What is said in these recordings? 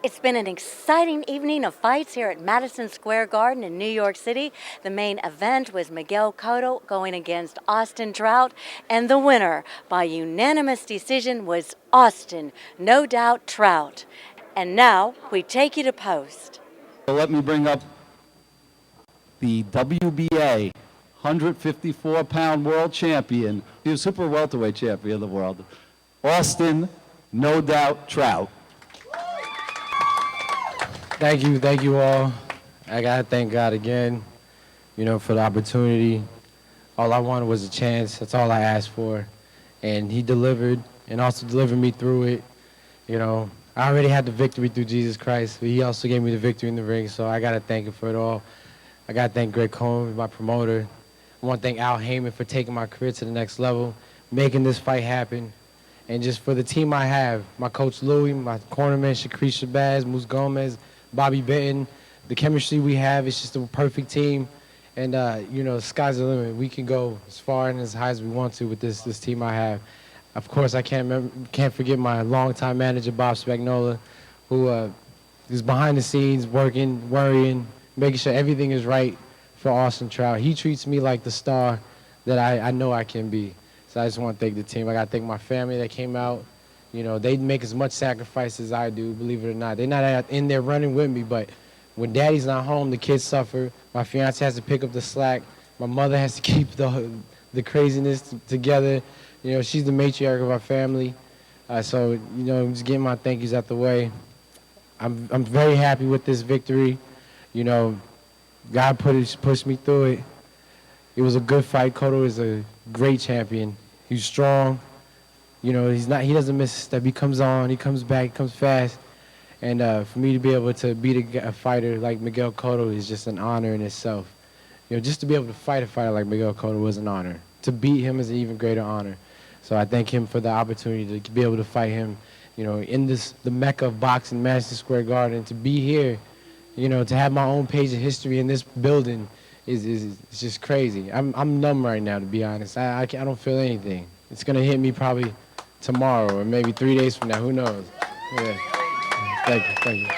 It's been an exciting evening of fights here at Madison Square Garden in New York City. The main event was Miguel Cotto going against Austin Trout, and the winner by unanimous decision was Austin, no doubt Trout. And now we take you to post. Let me bring up the WBA 154-pound world champion, he was super welterweight champion of the world, Austin, no doubt Trout. Thank you all. I gotta thank God again, for the opportunity. All I wanted was a chance. That's all I asked for. And he delivered, and also delivered me through it. I already had the victory through Jesus Christ, but he also gave me the victory in the ring, so I gotta thank him for it all. I gotta thank Greg Cohen, my promoter. I want to thank Al Heyman for taking my career to the next level, making this fight happen. And just for the team I have, my coach Louie, my cornerman Shakri Shabazz, Moose Gomez, Bobby Benton, the chemistry we have is just a perfect team. And, the sky's the limit. We can go as far and as high as we want to with this team I have. Of course, I can't forget my longtime manager, Bob Spagnola, who is behind the scenes, working, worrying, making sure everything is right for Austin Trout. He treats me like the star that I know I can be. So I just want to thank the team. I got to thank my family that came out. They make as much sacrifice as I do, believe it or not. They're not in there running with me, but when daddy's not home, the kids suffer. My fiance has to pick up the slack. My mother has to keep the craziness together. She's the matriarch of our family. So, just getting my thank yous out the way. I'm very happy with this victory. God pushed me through it. It was a good fight. Cotto is a great champion. He's strong. He doesn't miss a step. He comes on, he comes back, he comes fast. And for me to be able to beat a fighter like Miguel Cotto is just an honor in itself. Just to be able to fight a fighter like Miguel Cotto was an honor. To beat him is an even greater honor. So I thank him for the opportunity to be able to fight him, in the mecca of boxing, Madison Square Garden, to be here, to have my own page of history in this building is just crazy. I'm numb right now, to be honest. I don't feel anything. It's gonna hit me probably tomorrow or maybe 3 days from now. Who knows? Yeah. Thank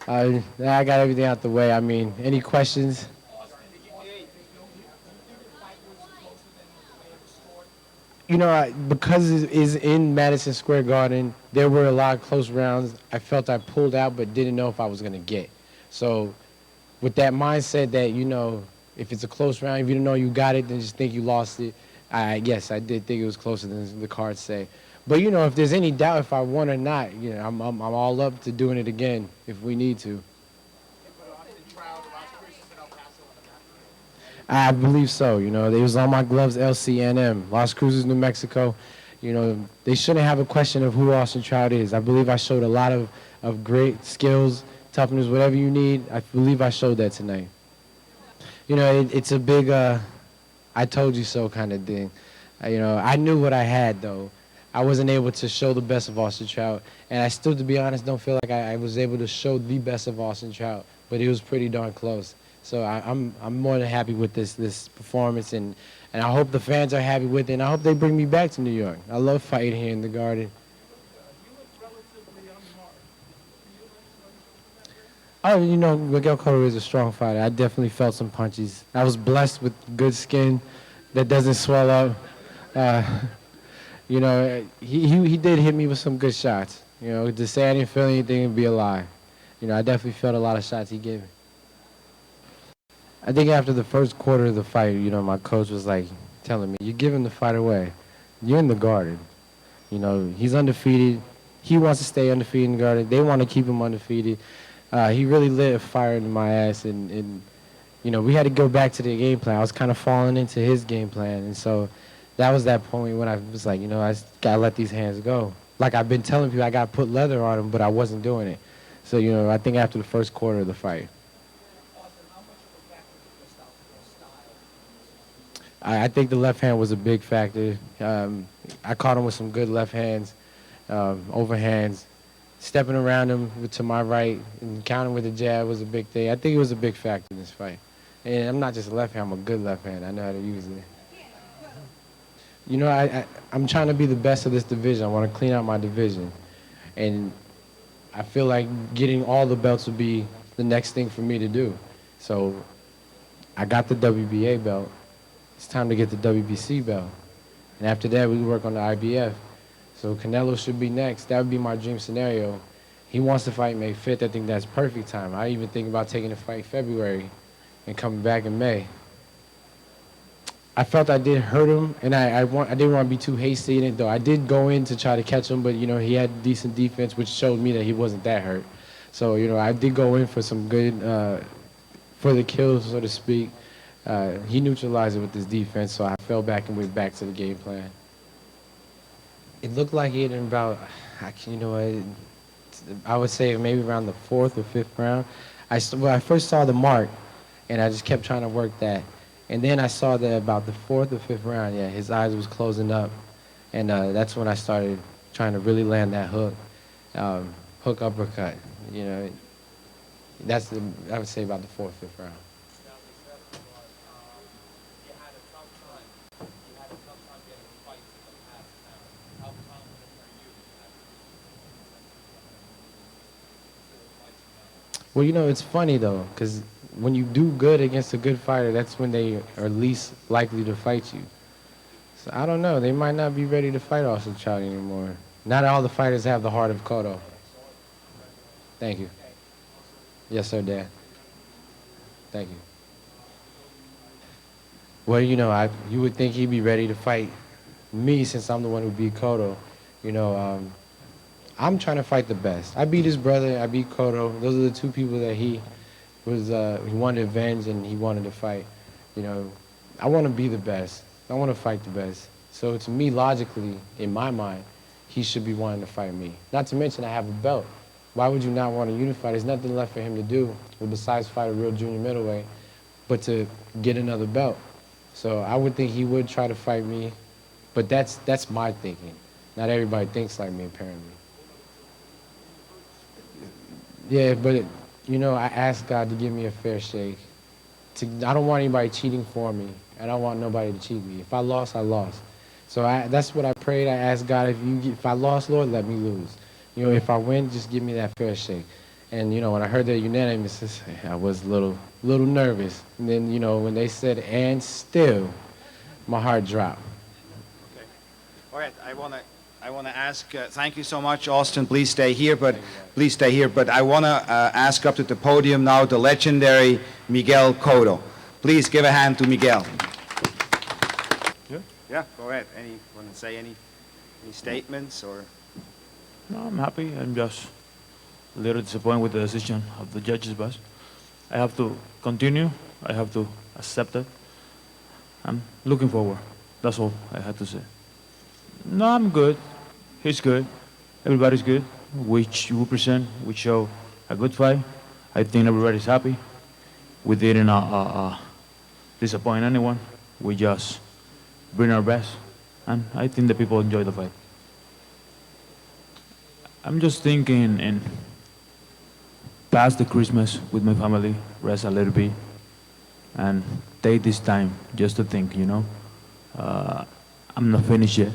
you. I got everything out the way. Any questions? Because it is in Madison Square Garden, there were a lot of close rounds. I felt I pulled out but didn't know if I was going to get. So with that mindset that, if it's a close round, if you don't know you got it, then just think you lost it. Yes, I did think it was closer than the cards say. But, if there's any doubt if I won or not, I'm all up to doing it again if we need to. I believe so. They was on my gloves, LCNM, Las Cruces, New Mexico. They shouldn't have a question of who Austin Trout is. I believe I showed a lot of great skills, toughness, whatever you need. I believe I showed that tonight. It's a big I told you so kind of thing. I knew what I had, though. I wasn't able to show the best of Austin Trout. And I still, to be honest, don't feel like I was able to show the best of Austin Trout. But it was pretty darn close. So I'm more than happy with this performance, and I hope the fans are happy with it, and I hope they bring me back to New York. I love fighting here in the Garden. Oh, Miguel Cotto is a strong fighter. I definitely felt some punches. I was blessed with good skin that doesn't swell up. He did hit me with some good shots. To say I didn't feel anything would be a lie. I definitely felt a lot of shots he gave me. I think after the first quarter of the fight, my coach was like telling me, "You're giving the fight away. You're in the Garden. He's undefeated. He wants to stay undefeated in the Garden. They want to keep him undefeated." He really lit a fire into my ass, and we had to go back to the game plan. I was kind of falling into his game plan, and so that was that point when I was like, I just gotta let these hands go. Like I've been telling people, I gotta put leather on them, but I wasn't doing it. So I think after the first quarter of the fight. I think the left hand was a big factor. I caught him with some good left hands, overhands. Stepping around him to my right and countering with a jab was a big thing. I think it was a big factor in this fight. And I'm not just a left hand, I'm a good left hand. I know how to use it. I'm trying to be the best of this division. I want to clean out my division. And I feel like getting all the belts would be the next thing for me to do. So I got the WBA belt. It's time to get the WBC belt. And after that, we work on the IBF. So Canelo should be next. That would be my dream scenario. He wants to fight May 5th. I think that's perfect time. I even think about taking the fight February and coming back in May. I felt I did hurt him, and I didn't want to be too hasty in it, though. I did go in to try to catch him, but, you know, he had decent defense, which showed me that he wasn't that hurt. So, you know, I did go in for some good, for the kills, so to speak. He neutralized it with his defense, so I fell back and went back to the game plan. It looked like it in about, you know, I would say maybe around the 4th or 5th round. Well, I first saw the mark, and I just kept trying to work that. And then I saw that about the 4th or 5th round, yeah, his eyes was closing up. And that's when I started trying to really land that hook, hook uppercut. You know, that's I would say about the 4th, 5th round. Well, you know, it's funny, though, because when you do good against a good fighter, that's when they are least likely to fight you. So I don't know. They might not be ready to fight Austin Trout anymore. Not all the fighters have the heart of Cotto. Thank you. Yes, sir, Dad. Thank you. Well, you know, you would think he'd be ready to fight me since I'm the one who beat Cotto. You know, I'm trying to fight the best. I beat his brother. I beat Cotto. Those are the two people that he wanted to avenge and he wanted to fight. You know, I want to be the best. I want to fight the best. So to me, logically, in my mind, he should be wanting to fight me. Not to mention I have a belt. Why would you not want to unify? There's nothing left for him to do besides fight a real junior middleweight, but to get another belt. So I would think he would try to fight me, but that's my thinking. Not everybody thinks like me, apparently. Yeah, but, you know, I asked God to give me a fair shake. I don't want anybody cheating for me. I don't want nobody to cheat me. If I lost, I lost. So that's what I prayed. I asked God, if I lost, Lord, let me lose. You know, if I win, just give me that fair shake. And, you know, when I heard that unanimous, I was a little nervous. And then, you know, when they said, and still, my heart dropped. Okay. All right, I want to ask, thank you so much, Austin. Please stay here, but I want to ask up to the podium now the legendary Miguel Cotto. Please give a hand to Miguel. Yeah, go ahead. Want to say any statements or? No, I'm happy. I'm just a little disappointed with the decision of the judges, but I have to continue. I have to accept it. I'm looking forward. That's all I had to say. No, I'm good. He's good. Everybody's good. We present, we show a good fight. I think everybody's happy. We didn't disappoint anyone. We just bring our best, and I think the people enjoy the fight. I'm just thinking and pass the Christmas with my family, rest a little bit, and take this time just to think, you know. I'm not finished yet.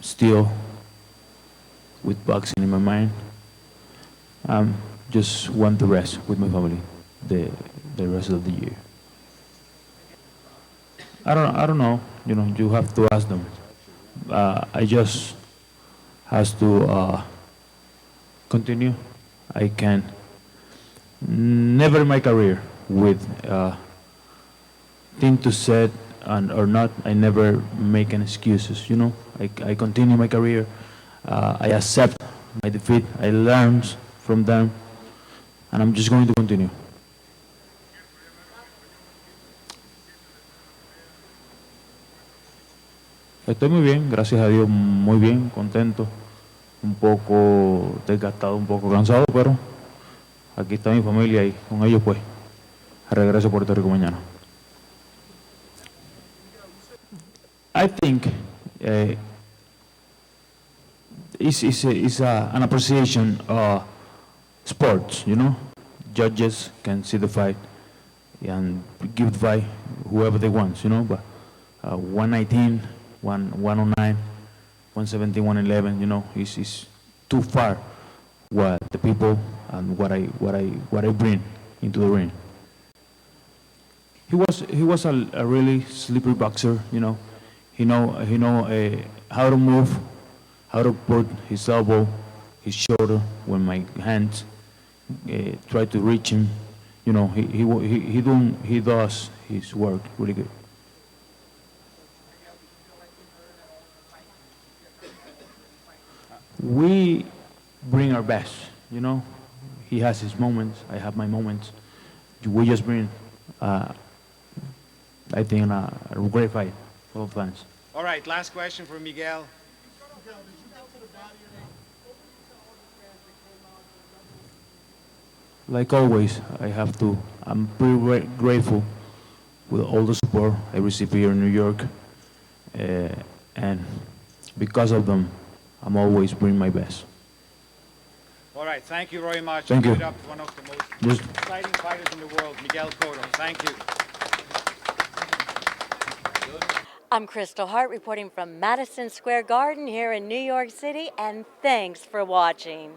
Still with boxing in my mind. Just want to rest with my family the rest of the year. I don't know. You know, you have to ask them. I just has to continue. I can never in my career with thing to said or not. I never make any excuses. You know, I continue my career. I accept my defeat. I learn from them, and I'm just going to continue. Estoy muy bien, gracias a Dios, muy bien, contento, un poco desgastado, un poco cansado, pero aquí está mi familia y con ellos pues regreso a Puerto Rico mañana. I think it's an appreciation of sports, you know. Judges can see the fight and give the fight whoever they want, you know, but 119, 109, 117, 111, you know, it's too far what the people and what I bring into the ring. He was a really slippery boxer, you know. He know how to move, how to put his elbow, his shoulder when my hands try to reach him. You know, he does his work really good. We bring our best, you know. He has his moments, I have my moments. We just bring, I think, a great fight for fans. All right, last question for Miguel. Like always, I'm pretty grateful with all the support I receive here in New York. And because of them, I'm always bringing my best. All right, thank you very much. Thank you. Give it up to one of the most Just- exciting fighters in the world, Miguel Cotto. Thank you. I'm Crystal Hart reporting from Madison Square Garden here in New York City, and thanks for watching.